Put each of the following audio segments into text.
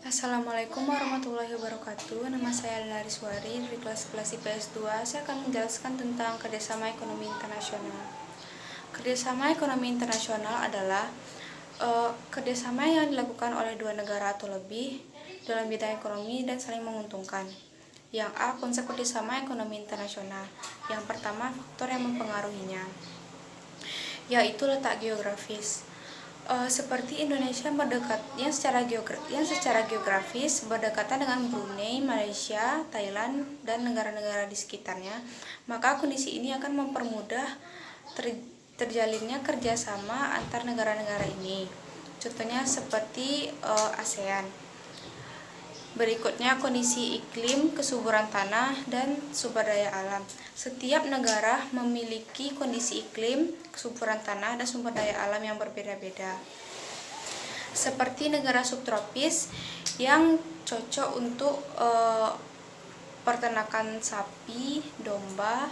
Assalamualaikum warahmatullahi wabarakatuh. Nama saya Lariswari dari kelas 11 IPS 2. Saya akan menjelaskan tentang kerjasama ekonomi internasional. Kerjasama ekonomi internasional adalah kerjasama yang dilakukan oleh dua negara atau lebih dalam bidang ekonomi dan saling menguntungkan. Yang A. Konsep kerjasama ekonomi internasional. Yang pertama, faktor yang mempengaruhinya, yaitu letak geografis. Seperti Indonesia yang secara geografis berdekatan dengan Brunei, Malaysia, Thailand, dan negara-negara di sekitarnya, maka kondisi ini akan mempermudah terjalinnya kerjasama antar negara-negara ini. Contohnya seperti ASEAN. Berikutnya kondisi iklim, kesuburan tanah, dan sumber daya alam. Setiap negara memiliki kondisi iklim, kesuburan tanah, dan sumber daya alam yang berbeda-beda. Seperti negara subtropis yang cocok untuk peternakan sapi, domba,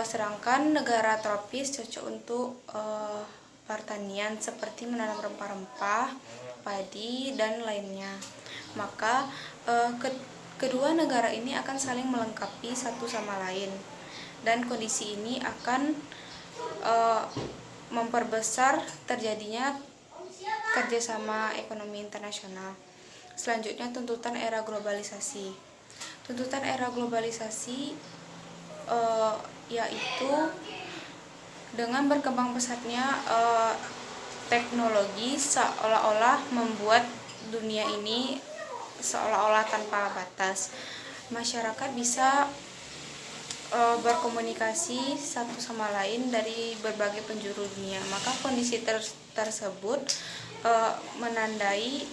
sedangkan negara tropis cocok untuk pertanian seperti menanam rempah-rempah, padi, dan lainnya. Maka kedua negara ini akan saling melengkapi satu sama lain, dan kondisi ini akan memperbesar terjadinya kerjasama ekonomi internasional. Selanjutnya, tuntutan era globalisasi. Tuntutan era globalisasi yaitu dengan berkembang pesatnya teknologi seolah-olah membuat dunia ini seolah-olah tanpa batas. Masyarakat bisa berkomunikasi satu sama lain dari berbagai penjuru dunia. Maka kondisi tersebut menandai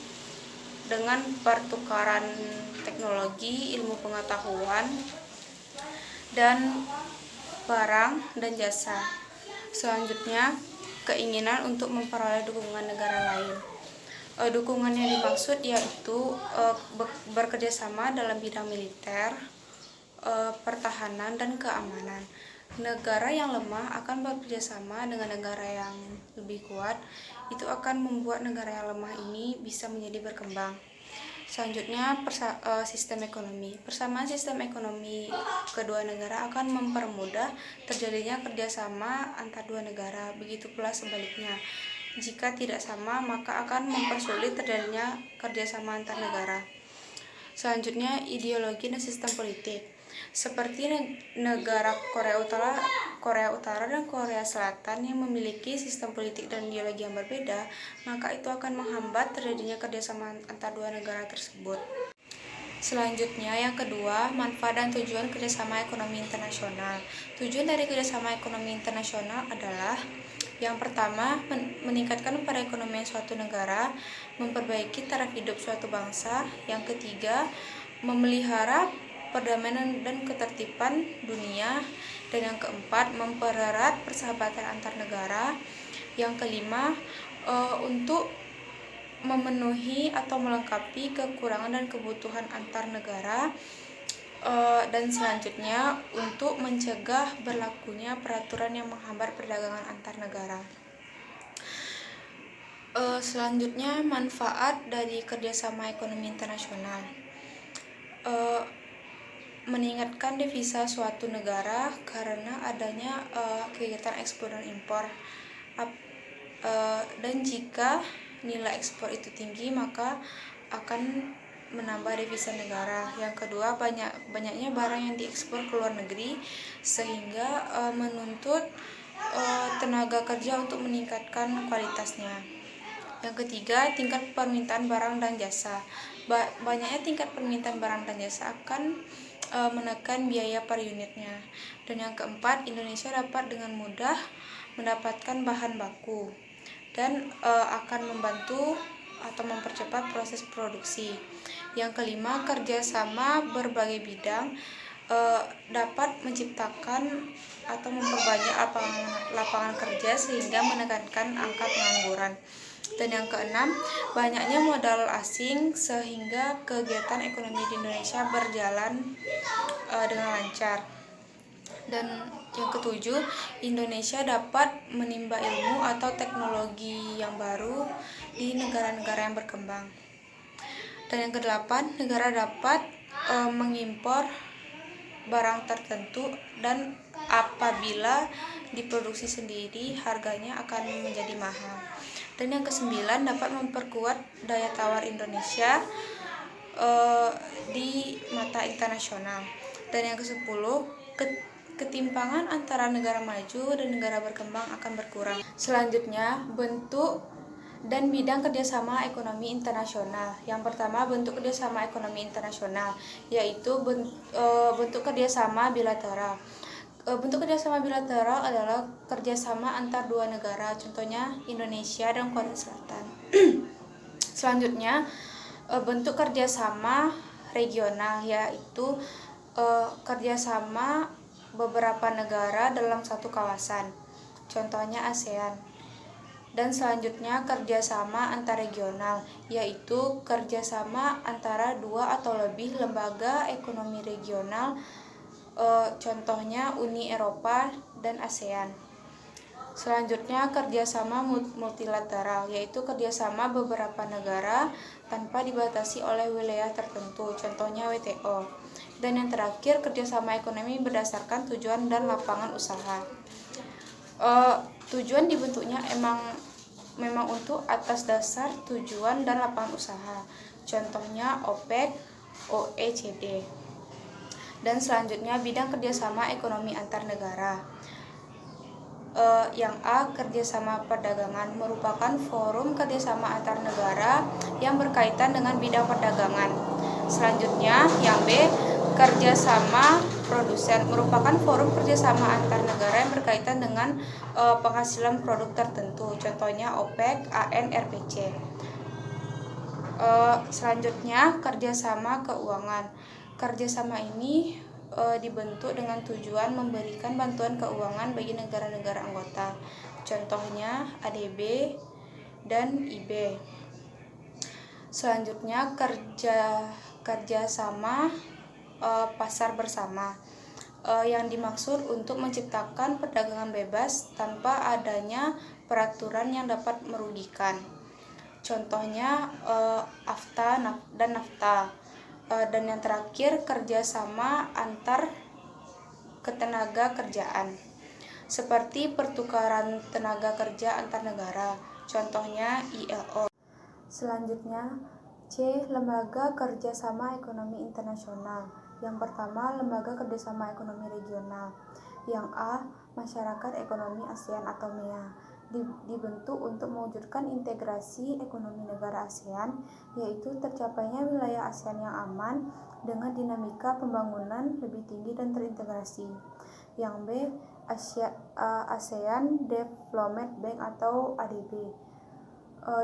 dengan pertukaran teknologi, ilmu pengetahuan, dan barang dan jasa. Selanjutnya, keinginan untuk memperoleh dukungan negara lain. Dukungan yang dimaksud yaitu bekerjasama dalam bidang militer, pertahanan, dan keamanan. Negara yang lemah akan bekerjasama dengan negara yang lebih kuat. Itu akan membuat negara yang lemah ini bisa menjadi berkembang. Selanjutnya, sistem ekonomi. Persamaan sistem ekonomi kedua negara akan mempermudah terjadinya kerjasama antar dua negara. Begitu pula sebaliknya. Jika tidak sama, maka akan mempersulit terjadinya kerjasama antar negara. Selanjutnya, ideologi dan sistem politik. Seperti negara Korea Utara dan Korea Selatan yang memiliki sistem politik dan ideologi yang berbeda, maka itu akan menghambat terjadinya kerjasama antar dua negara tersebut. Selanjutnya, yang kedua, manfaat dan tujuan kerjasama ekonomi internasional. Tujuan dari kerjasama ekonomi internasional adalah: yang pertama, meningkatkan perekonomian suatu negara, memperbaiki taraf hidup suatu bangsa. Yang ketiga, memelihara perdamaian dan ketertiban dunia. Dan yang keempat, mempererat persahabatan antar negara. Yang kelima, untuk memenuhi atau melengkapi kekurangan dan kebutuhan antar negara. Dan selanjutnya, untuk mencegah berlakunya peraturan yang menghambat perdagangan antar negara. Selanjutnya, manfaat dari kerjasama ekonomi internasional. Meningkatkan devisa suatu negara karena adanya kegiatan ekspor dan impor. Dan jika nilai ekspor itu tinggi, maka akan menambah devisa negara. Yang kedua, banyaknya barang yang diekspor ke luar negeri sehingga menuntut tenaga kerja untuk meningkatkan kualitasnya. Yang ketiga, tingkat permintaan barang dan jasa. Banyaknya tingkat permintaan barang dan jasa akan menekan biaya per unitnya. Dan yang keempat, Indonesia dapat dengan mudah mendapatkan bahan baku dan akan membantu atau mempercepat proses produksi. Yang kelima, kerjasama berbagai bidang dapat menciptakan atau memperbanyak lapangan kerja sehingga menekankan angka pengangguran. Dan yang keenam, banyaknya modal asing sehingga kegiatan ekonomi di Indonesia berjalan dengan lancar. Dan yang ketujuh, Indonesia dapat menimba ilmu atau teknologi yang baru di negara-negara yang berkembang. Dan yang kedelapan, negara dapat mengimpor barang tertentu dan apabila diproduksi sendiri harganya akan menjadi mahal. Dan yang kesembilan, dapat memperkuat daya tawar Indonesia di mata internasional. Dan yang kesepuluh, ketimpangan antara negara maju dan negara berkembang akan berkurang. Selanjutnya, bentuk dan bidang kerjasama ekonomi internasional. Yang pertama, bentuk kerjasama ekonomi internasional, yaitu bentuk kerjasama bilateral. Bentuk kerjasama bilateral adalah kerjasama antar dua negara, contohnya Indonesia dan Korea Selatan. Selanjutnya, bentuk kerjasama regional, yaitu kerjasama beberapa negara dalam satu kawasan, contohnya ASEAN. Dan selanjutnya, kerjasama antarregional, yaitu kerjasama antara dua atau lebih lembaga ekonomi regional, contohnya Uni Eropa dan ASEAN. Selanjutnya, kerjasama multilateral, yaitu kerjasama beberapa negara tanpa dibatasi oleh wilayah tertentu, contohnya WTO. Dan yang terakhir, kerjasama ekonomi berdasarkan tujuan dan lapangan usaha. Tujuan dibentuknya memang untuk atas dasar tujuan dan lapangan usaha, contohnya OPEC, OECD. Dan selanjutnya, bidang kerjasama ekonomi antar negara. Yang A, kerjasama perdagangan, merupakan forum kerjasama antar negara yang berkaitan dengan bidang perdagangan. Selanjutnya, yang B, kerjasama produsen, merupakan forum kerjasama antar negara yang berkaitan dengan penghasilan produk tertentu, contohnya OPEC, AN, RPC. Selanjutnya, kerjasama keuangan. Kerjasama ini dibentuk dengan tujuan memberikan bantuan keuangan bagi negara-negara anggota, contohnya ADB dan IB. Selanjutnya, kerjasama pasar bersama, yang dimaksud untuk menciptakan perdagangan bebas tanpa adanya peraturan yang dapat merugikan, contohnya AFTA dan NAFTA. Dan yang terakhir, kerjasama antar ketenaga kerjaan, seperti pertukaran tenaga kerja antar negara, contohnya ILO. Selanjutnya, C, lembaga kerjasama ekonomi internasional. Yang pertama, lembaga kerjasama ekonomi regional. Yang A, masyarakat ekonomi ASEAN atau MEA, dibentuk untuk mewujudkan integrasi ekonomi negara ASEAN, yaitu tercapainya wilayah ASEAN yang aman dengan dinamika pembangunan lebih tinggi dan terintegrasi. Yang B, ASEAN Development Bank atau ADB,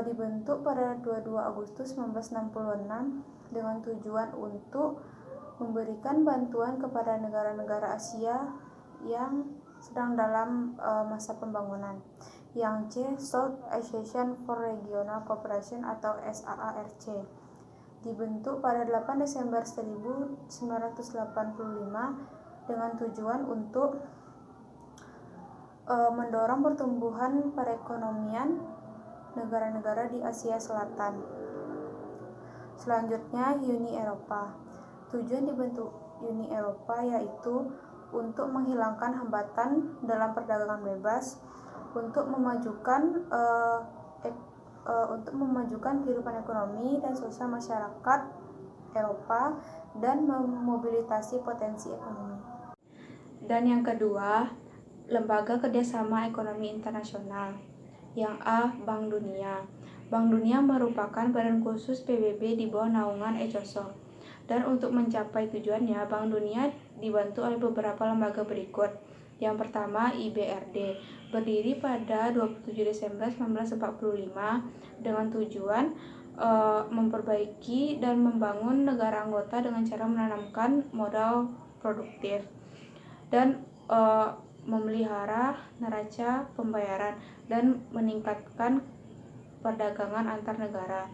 dibentuk pada 22 Agustus 1966 dengan tujuan untuk memberikan bantuan kepada negara-negara Asia yang sedang dalam masa pembangunan. Yang C, South Association for Regional Cooperation atau SAARC, dibentuk pada 8 Desember 1985 dengan tujuan untuk mendorong pertumbuhan perekonomian negara-negara di Asia Selatan. Selanjutnya, Uni Eropa. Tujuan dibentuk Uni Eropa yaitu untuk menghilangkan hambatan dalam perdagangan bebas, untuk memajukan kehidupan ekonomi dan sosial masyarakat Eropa dan memobilisasi potensi ekonomi. Dan yang kedua, lembaga kerjasama ekonomi internasional. Yang A, Bank Dunia. Bank Dunia merupakan badan khusus PBB di bawah naungan ECOSOC. Dan untuk mencapai tujuannya, Bank Dunia dibantu oleh beberapa lembaga berikut. Yang pertama, IBRD, berdiri pada 27 Desember 1945 dengan tujuan memperbaiki dan membangun negara anggota dengan cara menanamkan modal produktif dan memelihara neraca pembayaran dan meningkatkan perdagangan antar negara.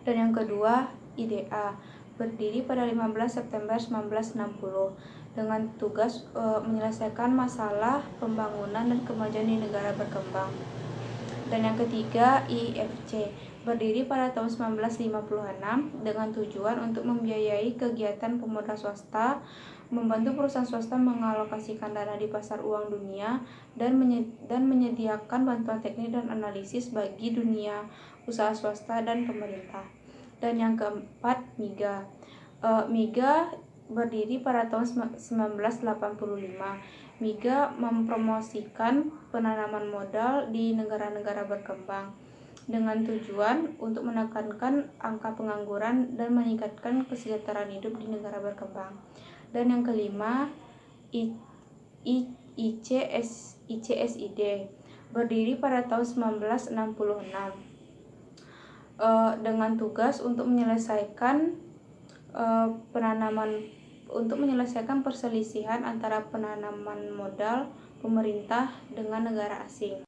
Dan yang kedua, IDA, berdiri pada 15 September 1960 dengan tugas menyelesaikan masalah pembangunan dan kemajuan di negara berkembang. Dan yang ketiga, IFC, berdiri pada tahun 1956 dengan tujuan untuk membiayai kegiatan pemodal swasta, membantu perusahaan swasta mengalokasikan dana di pasar uang dunia, dan menyediakan bantuan teknik dan analisis bagi dunia usaha swasta dan pemerintah. Dan yang keempat, MIGA. MIGA berdiri pada tahun 1985. MIGA mempromosikan penanaman modal di negara-negara berkembang dengan tujuan untuk menekankan angka pengangguran dan meningkatkan kesejahteraan hidup di negara berkembang. Dan yang kelima, ICSID berdiri pada tahun 1966 dengan tugas untuk menyelesaikan perselisihan antara penanaman modal pemerintah dengan negara asing.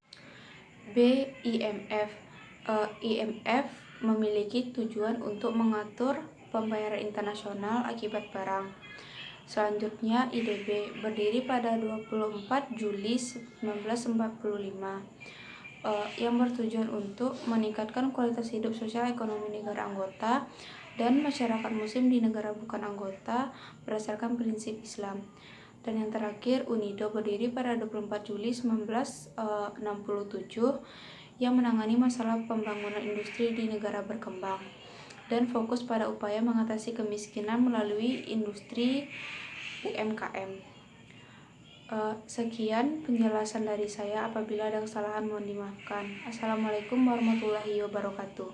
IMF memiliki tujuan untuk mengatur pembayaran internasional akibat perang. Selanjutnya, IDB berdiri pada 24 Juli 1945 yang bertujuan untuk meningkatkan kualitas hidup sosial ekonomi negara anggota dan masyarakat muslim di negara bukan anggota berdasarkan prinsip Islam. Dan yang terakhir, UNIDO berdiri pada 24 Juli 1967 yang menangani masalah pembangunan industri di negara berkembang dan fokus pada upaya mengatasi kemiskinan melalui industri UMKM. Sekian penjelasan dari saya. Apabila ada kesalahan mohon dimaafkan. Assalamualaikum warahmatullahi wabarakatuh.